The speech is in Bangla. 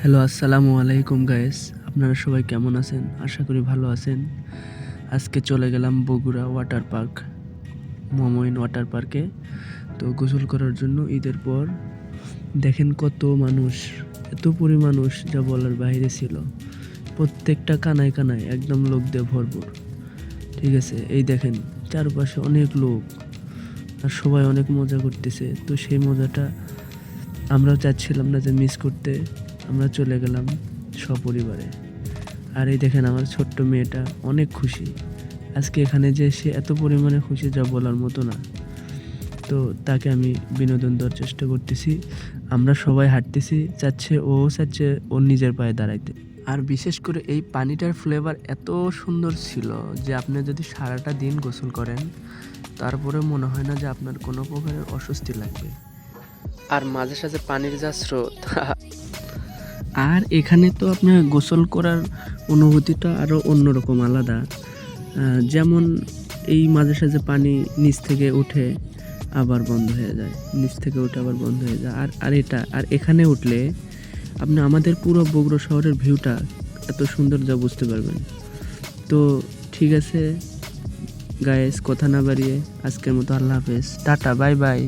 হ্যালো, আসসালামু আলাইকুম গাইস। আপনারা সবাই কেমন আছেন? আশা করি ভালো আছেন। আজকে চলে গেলাম বগুড়া ওয়াটার পার্ক, মমইন ওয়াটার পার্কে। তো গোসল করার জন্য ঈদের পর দেখেন কত মানুষ, এত মানুষ যা বলার বাইরে ছিল। প্রত্যেকটা কানায় কানায় একদম লোক দিয়ে ভরপুর। ঠিক আছে, এই দেখেন চারপাশে অনেক লোক আর সবাই অনেক মজা করতেছে। তো সেই মজাটা আমরাও চাচ্ছিলাম না যে মিস করতে। আমরা চলে গেলাম সপরিবারে। আর এই দেখেন আমার ছোট্ট মেয়েটা অনেক খুশি আজকে এখানে যে সে এত পরিমাণে খুশি যা বলার মতো না। তো তাকে আমি বিনোদন দেওয়ার চেষ্টা করতেছি। আমরা সবাই হাঁটতেছি, চাচ্ছে ওর নিজের পায়ে দাঁড়াইতে। আর বিশেষ করে এই পানিটার ফ্লেভার এত সুন্দর ছিল যে আপনি যদি সারাটা দিন গোসল করেন তারপরে মনে হয় না যে আপনার কোনো প্রকারের অস্বস্তি লাগবে। আর মাঝে সাঝে পানির যা স্রোত আর এখানে তো আপনার গোসল করার অনুভূতিটা আরও অন্যরকম আলাদা। যেমন এই মাঝে সাঝে পানি নিচ থেকে উঠে আবার বন্ধ হয়ে যায়, নিচ থেকে উঠে আবার বন্ধ হয়ে যায়। আর এখানে উঠলে আপনি আমাদের পুরো বগুড়া শহরের ভিউটা এত সুন্দর যা বুঝতে পারবেন। তো ঠিক আছে গাইস, কথা না বাড়িয়ে আজকের মতো আল্লাহ হাফেজ, টাটা, বাই বাই।